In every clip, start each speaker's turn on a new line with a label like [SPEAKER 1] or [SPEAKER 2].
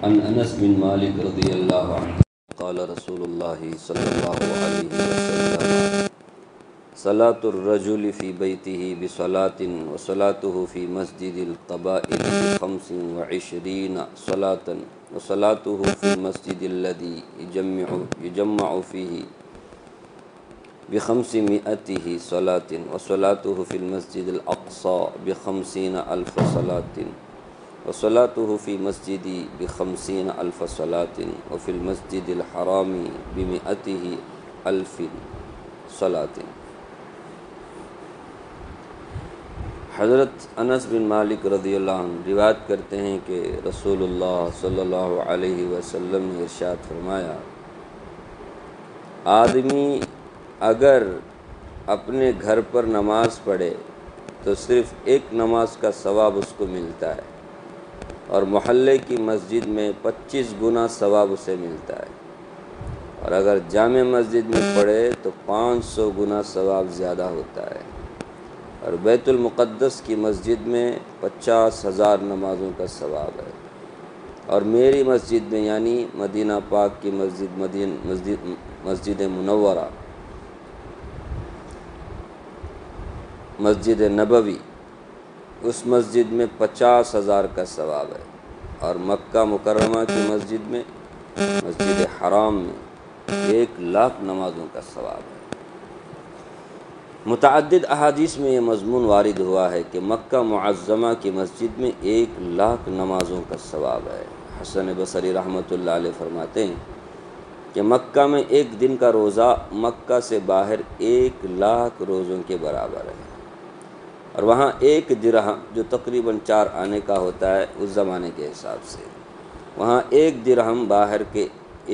[SPEAKER 1] عن انس بن مالک رضی اللہ عنہ قال رسول اللہ صلی اللہ علیہ وسلم صلاة الرجل فی بیتہ بصلاة وصلاته فی مسجد القبائل ب25 صلاة وصلاته فی المسجد الذي یجمع فیہ ب500 صلاة وصلاته فی المسجد الاقصى ب50,000 صلاة وصلاته فی مسجدی ب50,000 صلاة وفی المسجد الحرام ب100,000 صلاة۔ حضرت انس بن مالک رضی اللہ عنہ روایت کرتے ہیں کہ رسول اللہ صلی اللہ علیہ وسلم نے ارشاد فرمایا، آدمی اگر اپنے گھر پر نماز پڑھے تو صرف ایک نماز کا ثواب اس کو ملتا ہے، اور محلے کی مسجد میں 25 گنا ثواب اسے ملتا ہے، اور اگر جامع مسجد میں پڑھے تو 500 گنا ثواب زیادہ ہوتا ہے، اور بیت المقدس کی مسجد میں 50,000 نمازوں کا ثواب ہے، اور میری مسجد میں یعنی مدینہ پاک کی مسجد منورہ، مسجد نبوی، اس مسجد میں 50,000 کا ثواب ہے، اور مکہ مکرمہ کی مسجد میں، مسجد حرام میں 1,00,000 نمازوں کا ثواب ہے۔ متعدد احادیث میں یہ مضمون وارد ہوا ہے کہ مکہ معظمہ کی مسجد میں 1,00,000 نمازوں کا ثواب ہے۔ حسن بصری رحمۃ اللہ علیہ فرماتے ہیں کہ مکہ میں ایک دن کا روزہ مکہ سے باہر 1,00,000 روزوں کے برابر ہے، اور وہاں ایک درہم جو تقریباً 4 آنے کا ہوتا ہے اس زمانے کے حساب سے، وہاں ایک درہم باہر کے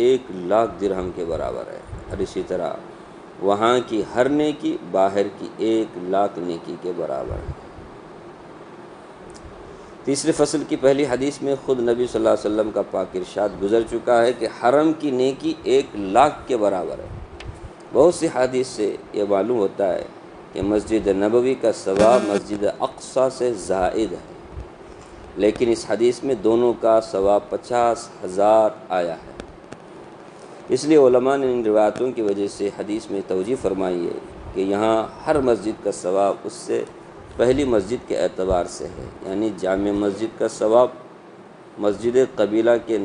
[SPEAKER 1] 1,00,000 درہم کے برابر ہے، اور اسی طرح وہاں کی ہر نیکی باہر کی 1,00,000 نیکی کے برابر ہے۔ تیسرے فصل کی پہلی حدیث میں خود نبی صلی اللہ علیہ وسلم کا پاک ارشاد گزر چکا ہے کہ حرم کی نیکی 1,00,000 کے برابر ہے۔ بہت سی حدیث سے یہ معلوم ہوتا ہے کہ مسجد نبوی کا ثواب مسجد اقصیٰ سے زائد ہے، لیکن اس حدیث میں دونوں کا ثواب 50,000 آیا ہے۔ اس لیے علماء نے ان روایتوں کی وجہ سے حدیث میں توجیہ فرمائی ہے کہ یہاں ہر مسجد کا ثواب اس سے پہلی مسجد کے اعتبار سے ہے، یعنی جامع مسجد کا ثواب مسجد قبیلہ کے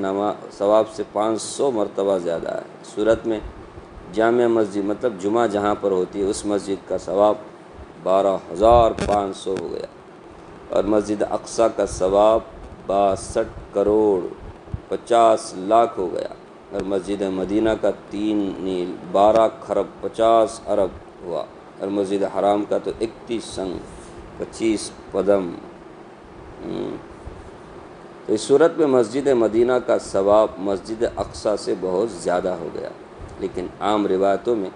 [SPEAKER 1] ثواب سے 500 مرتبہ زیادہ ہے۔ صورت میں جامع مسجد مطلب جمعہ جہاں پر ہوتی ہے اس مسجد کا ثواب 12,500 ہو گیا، اور مسجد اقصیٰ کا ثواب 62 کروڑ 50 لاکھ ہو گیا، اور مسجد مدینہ کا 3 نیل 12 خرب 50 ارب ہوا، اور مسجد حرام کا تو 31 سنگ 25 پدم۔ تو اس صورت میں مسجد مدینہ کا ثواب مسجد اقصیٰ سے بہت زیادہ ہو گیا، لیکن عام روایتوں میں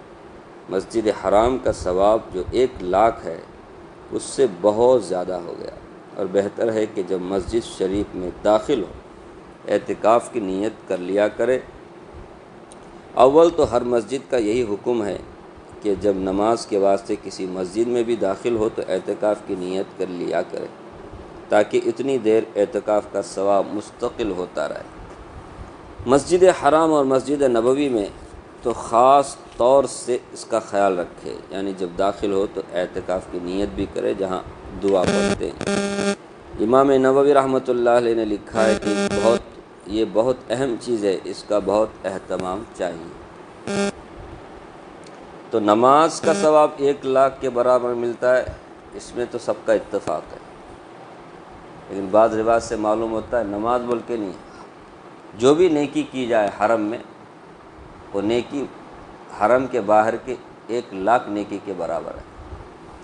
[SPEAKER 1] مسجد حرام کا ثواب جو 1,00,000 ہے اس سے بہت زیادہ ہو گیا، اور بہتر ہے کہ جب مسجد شریف میں داخل ہو اعتکاف کی نیت کر لیا کرے۔ اول تو ہر مسجد کا یہی حکم ہے کہ جب نماز کے واسطے کسی مسجد میں بھی داخل ہو تو اعتکاف کی نیت کر لیا کرے، تاکہ اتنی دیر اعتکاف کا ثواب مستقل ہوتا رہے۔ مسجد حرام اور مسجد نبوی میں تو خاص طور سے اس کا خیال رکھے، یعنی جب داخل ہو تو اعتکاف کی نیت بھی کرے جہاں دعا پڑھتے ہیں۔ امام نووی رحمۃ اللہ علیہ نے لکھا ہے کہ یہ بہت اہم چیز ہے، اس کا بہت اہتمام چاہیے۔ تو نماز کا ثواب 1,00,000 کے برابر ملتا ہے، اس میں تو سب کا اتفاق ہے، لیکن بعض روایت سے معلوم ہوتا ہے نماز بول کے نہیں، جو بھی نیکی کی جائے حرم میں وہ نیکی حرم کے باہر کے 1,00,000 نیکی کے برابر ہے۔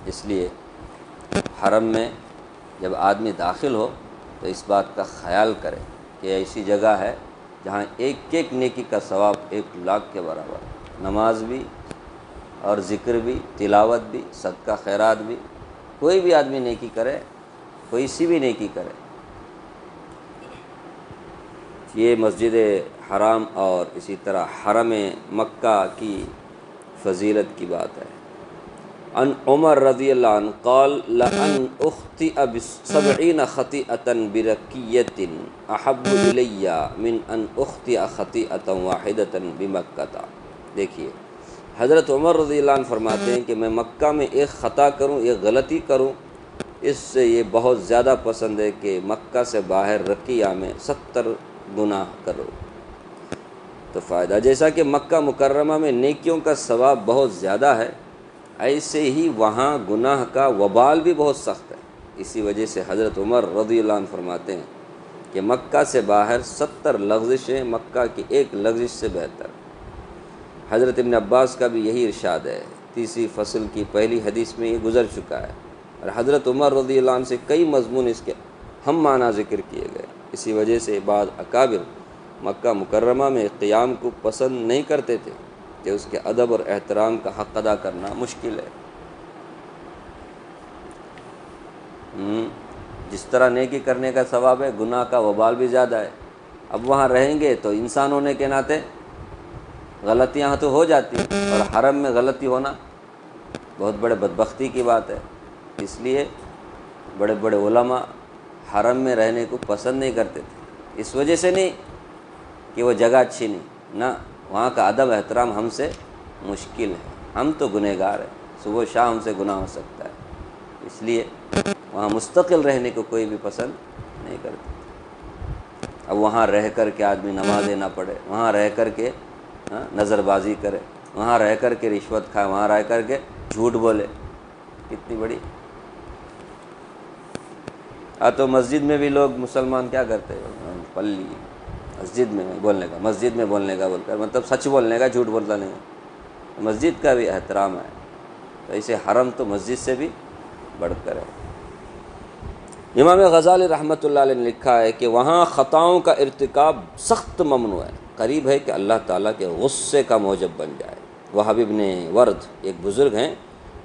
[SPEAKER 1] اس لیے حرم میں جب آدمی داخل ہو تو اس بات کا خیال کرے کہ ایسی جگہ ہے جہاں ایک ایک نیکی کا ثواب 1,00,000 کے برابر ہے، نماز بھی اور ذکر بھی، تلاوت بھی، صدقہ خیرات بھی، کوئی بھی آدمی نیکی کرے، کوئی سی بھی نیکی کرے۔ یہ مسجد حرام اور اسی طرح حرم مکہ کی فضیلت کی بات ہے۔ عن عمر رضی اللہ عنہ قال لأن أخطئ ب70 خطیئة برکیة احب الی من ان أخطئ خطیئة واحدة بمکہ۔ دیکھیے حضرت عمر رضی اللہ عنہ فرماتے ہیں کہ میں مکہ میں ایک خطا کروں، ایک غلطی کروں، اس سے یہ بہت زیادہ پسند ہے کہ مکہ سے باہر رقیہ میں 70 گناہ کرو تو فائدہ۔ جیسا کہ مکہ مکرمہ میں نیکیوں کا ثواب بہت زیادہ ہے، ایسے ہی وہاں گناہ کا وبال بھی بہت سخت ہے۔ اسی وجہ سے حضرت عمر رضی اللہ عنہ فرماتے ہیں کہ مکہ سے باہر 70 لغزشیں مکہ کی ایک لغزش سے بہتر۔ حضرت ابن عباس کا بھی یہی ارشاد ہے، تیسری فصل کی پہلی حدیث میں یہ گزر چکا ہے، اور حضرت عمر رضی اللہ عنہ سے کئی مضمون اس کے ہم معنی ذکر کیے گئے۔ اسی وجہ سے بعض اکابر مکہ مکرمہ میں قیام کو پسند نہیں کرتے تھے کہ اس کے ادب اور احترام کا حق ادا کرنا مشکل ہے۔ جس طرح نیکی کرنے کا ثواب ہے، گناہ کا وبال بھی زیادہ ہے۔ اب وہاں رہیں گے تو انسان ہونے کے ناطے غلطیاں تو ہو جاتی ہیں، اور حرم میں غلطی ہونا بہت بڑے بدبختی کی بات ہے۔ اس لیے بڑے بڑے علماء حرم میں رہنے کو پسند نہیں کرتے تھے، اس وجہ سے نہیں کہ وہ جگہ اچھی نہیں، نہ، وہاں کا ادب احترام ہم سے مشکل ہے، ہم تو گنہگار ہیں، صبح و شام ہم سے گناہ ہو سکتا ہے، اس لیے وہاں مستقل رہنے کو کوئی بھی پسند نہیں کرتا۔ اب وہاں رہ کر کے آدمی نمازیں نہ پڑھے، وہاں رہ کر کے نظر بازی کرے، وہاں رہ کر کے رشوت کھائے، وہاں رہ کر کے جھوٹ بولے، کتنی بڑی۔ تو مسجد میں بھی لوگ مسلمان کیا کرتے ہیں، پلی مسجد میں بولنے کا، مسجد میں بولنے کا بول کر مطلب سچ بولنے کا، جھوٹ بولتا نہیں۔ مسجد کا بھی احترام ہے، تو اسے حرم تو مسجد سے بھی بڑھ کر ہے۔ امام غزالی رحمۃ اللہ علیہ نے لکھا ہے کہ وہاں خطاؤں کا ارتکاب سخت ممنوع ہے، قریب ہے کہ اللہ تعالیٰ کے غصے کا موجب بن جائے۔ وہب ابن ورد ایک بزرگ ہیں،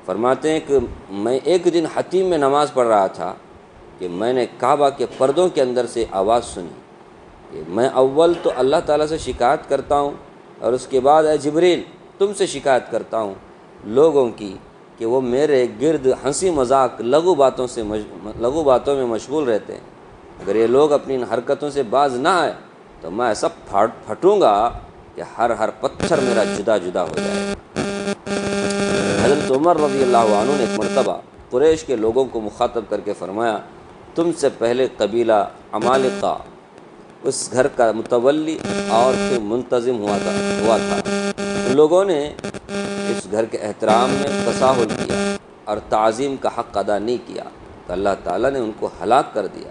[SPEAKER 1] فرماتے ہیں کہ میں ایک دن حتیم میں نماز پڑھ رہا تھا کہ میں نے کعبہ کے پردوں کے اندر سے آواز سنی کہ میں اول تو اللہ تعالیٰ سے شکایت کرتا ہوں، اور اس کے بعد اے جبریل تم سے شکایت کرتا ہوں لوگوں کی کہ وہ میرے گرد ہنسی مذاق لغو باتوں میں مشغول رہتے ہیں۔ اگر یہ لوگ اپنی ان حرکتوں سے باز نہ آئے تو میں ایسا پھٹوں گا کہ ہر پتھر میرا جدا جدا ہو جائے۔ حضرت عمر رضی اللہ عنہ نے ایک مرتبہ قریش کے لوگوں کو مخاطب کر کے فرمایا، تم سے پہلے قبیلہ عمالقہ اس گھر کا متولی اور پھر منتظم ہوا تھا، ان لوگوں نے اس گھر کے احترام میں تساہل کیا اور تعظیم کا حق ادا نہیں کیا تو اللہ تعالیٰ نے ان کو ہلاک کر دیا۔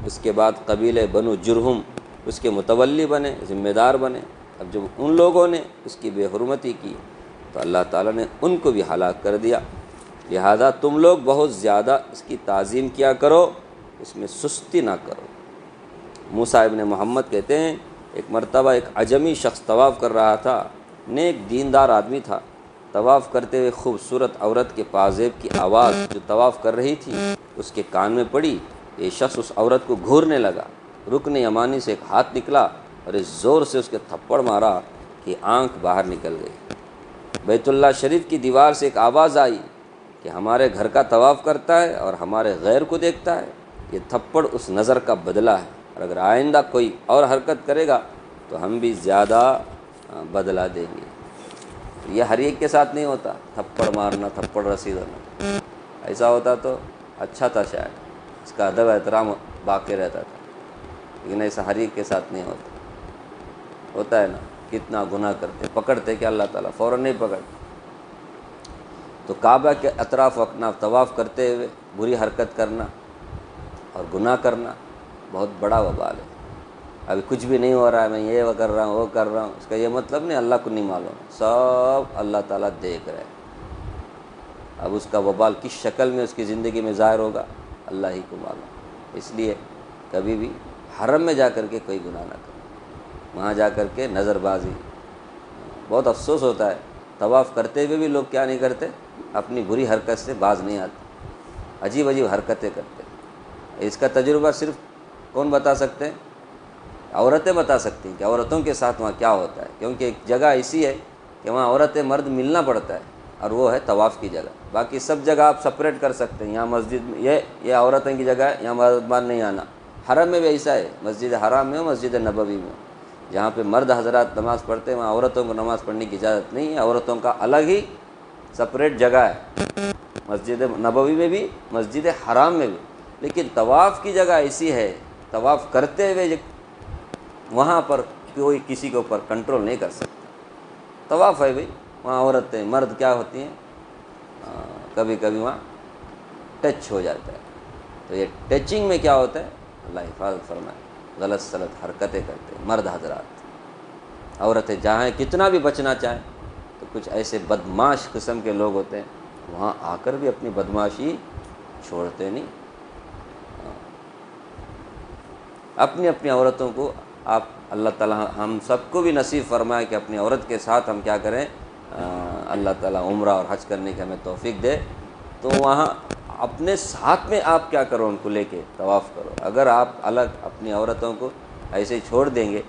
[SPEAKER 1] اس کے بعد قبیلہ بنو جرہم اس کے متولی بنے، ذمہ دار بنے۔ اب جب ان لوگوں نے اس کی بے حرمتی کی تو اللہ تعالیٰ نے ان کو بھی ہلاک کر دیا۔ لہذا تم لوگ بہت زیادہ اس کی تعظیم کیا کرو، اس میں سستی نہ کرو۔ موسیٰ ابن محمد کہتے ہیں ایک مرتبہ ایک عجمی شخص طواف کر رہا تھا، نیک دیندار آدمی تھا، طواف کرتے ہوئے خوبصورت عورت کے پازیب کی آواز جو طواف کر رہی تھی اس کے کان میں پڑی۔ یہ شخص اس عورت کو گھورنے لگا، رکن یمانی سے ایک ہاتھ نکلا اور اس زور سے اس کے تھپڑ مارا کہ آنکھ باہر نکل گئی۔ بیت اللہ شریف کی دیوار سے ایک آواز آئی کہ ہمارے گھر کا طواف کرتا ہے اور ہمارے غیر کو دیکھتا ہے، یہ تھپڑ اس نظر کا بدلہ ہے، اور اگر آئندہ کوئی اور حرکت کرے گا تو ہم بھی زیادہ بدلہ دیں گے۔ یہ ہر ایک کے ساتھ نہیں ہوتا، تھپڑ مارنا، تھپڑ رسید ہونا، ایسا ہوتا تو اچھا تھا، شاید اس کا ادب احترام باقی رہتا تھا، لیکن ایسا ہر ایک کے ساتھ نہیں ہوتا ہے نا۔ کتنا گناہ کرتے، پکڑتے کہ اللہ تعالیٰ فوراً نہیں پکڑتے۔ تو کعبہ کے اطراف اپنا طواف کرتے ہوئے بری حرکت کرنا اور گناہ کرنا بہت بڑا وبال ہے۔ ابھی کچھ بھی نہیں ہو رہا ہے، میں یہ کر رہا ہوں وہ کر رہا ہوں، اس کا یہ مطلب نہیں اللہ کو نہیں معلوم، سب اللہ تعالیٰ دیکھ رہے ہیں۔ اب اس کا وبال کس شکل میں اس کی زندگی میں ظاہر ہوگا اللہ ہی کو معلوم۔ اس لیے کبھی بھی حرم میں جا کر کے کوئی گناہ نہ کرے، وہاں جا کر کے نظر بازی۔ بہت افسوس ہوتا ہے طواف کرتے ہوئے بھی لوگ کیا نہیں کرتے، اپنی بری حرکت سے باز نہیں آتے، عجیب عجیب حرکتیں کرتے۔ اس کا تجربہ صرف کون بتا سکتے ہیں؟ عورتیں بتا سکتی ہیں کہ عورتوں کے ساتھ وہاں کیا ہوتا ہے، کیونکہ ایک جگہ ایسی ہے کہ وہاں عورتیں مرد ملنا پڑتا ہے، اور وہ ہے طواف کی جگہ. باقی سب جگہ آپ سپریٹ کر سکتے ہیں. یہاں مسجد میں یہ عورتوں کی جگہ ہے، یہاں مرد نہیں آنا. حرم میں بھی ایسا ہے، مسجد حرام میں ہو، مسجد نبوی میں ہو، جہاں پہ مرد حضرات نماز پڑھتے ہیں وہاں عورتوں کو نماز پڑھنے کی اجازت نہیں ہے. عورتوں کا الگ ہی سپریٹ جگہ ہے مسجد نبوی میں بھی، مسجد حرام میں بھی. لیکن طواف کی جگہ ایسی ہے، طواف کرتے ہوئے وہاں پر کوئی کسی کے اوپر کنٹرول نہیں کر سکتا. طواف ہے بھائی، وہاں عورتیں مرد کیا ہوتی ہیں، کبھی کبھی وہاں ٹچ ہو جاتا ہے. تو یہ ٹچنگ میں کیا ہوتا ہے، اللہ حفاظت فرمائے، غلط سلط حرکتیں کرتے ہیں مرد حضرات. عورتیں جہاں کتنا بھی بچنا چاہیں تو کچھ ایسے بدماش قسم کے لوگ ہوتے ہیں وہاں آ کر بھی اپنی بدماشی چھوڑتے نہیں. اپنی اپنی عورتوں کو آپ اللہ تعالیٰ ہم سب کو بھی نصیب فرمائے کہ اپنی عورت کے ساتھ ہم کیا کریں، اللہ تعالیٰ عمرہ اور حج کرنے کی ہمیں توفیق دے. تو وہاں اپنے ساتھ میں آپ کیا کرو، ان کو لے کے طواف کرو. اگر آپ الگ اپنی عورتوں کو ایسے ہی چھوڑ دیں گے،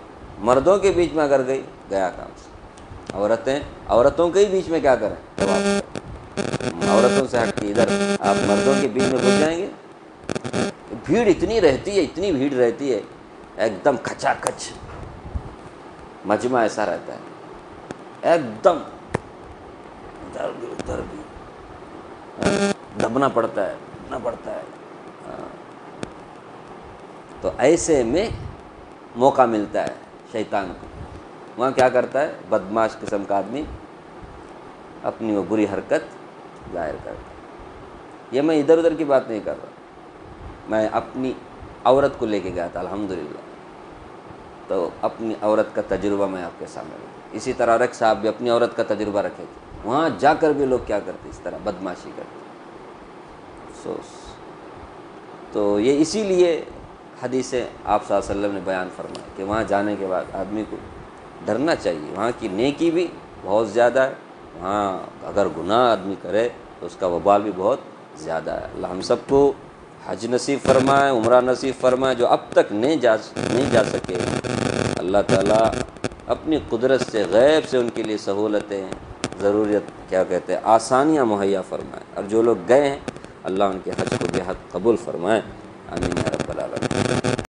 [SPEAKER 1] مردوں کے بیچ میں اگر گیا کام سے، عورتوں کے ہی بیچ میں کیا کریں طواف کریں. عورتوں سے ہٹ کے ادھر آپ مردوں کے بیچ میں گھس جائیں گے. بھیڑ اتنی رہتی ہے، اتنی بھیڑ رہتی ہے، ایک دم کھچا کھچ مجمع ایسا رہتا ہے، ایک دم ادھر بھی دبنا پڑتا ہے. تو ایسے میں موقع ملتا ہے شیطان کو. وہاں کیا کرتا ہے، بدماش قسم کا آدمی اپنی وہ بری حرکت ظاہر کرتا ہے. یہ میں ادھر ادھر کی بات نہیں کر رہا، میں اپنی عورت کو لے کے گیا تھا الحمدللہ. تو اپنی عورت کا تجربہ میں آپ کے سامنے رکھوں. اسی طرح رکھ صاحب بھی اپنی عورت کا تجربہ رکھے تھے. وہاں جا کر بھی لوگ کیا کرتے، اس طرح بدماشی کرتے. افسوس. تو یہ اسی لیے حدیث آپ صلی اللہ علیہ وسلم نے بیان فرمایا کہ وہاں جانے کے بعد آدمی کو ڈرنا چاہیے. وہاں کی نیکی بھی بہت زیادہ ہے، وہاں اگر گناہ آدمی کرے تو اس کا وبال بھی بہت زیادہ ہے. اللہ ہم سب کو حج نصیب فرمائے، عمرہ نصیب فرمائے. جو اب تک نہیں جا سکے، اللہ تعالیٰ اپنی قدرت سے غیب سے ان کے لیے سہولتیں، ضروریت کیا کہتے ہیں، آسانیاں مہیا فرمائے. اور جو لوگ گئے ہیں اللہ ان کے حج کو بے حد قبول فرمائے. آمین یا رب العالمین.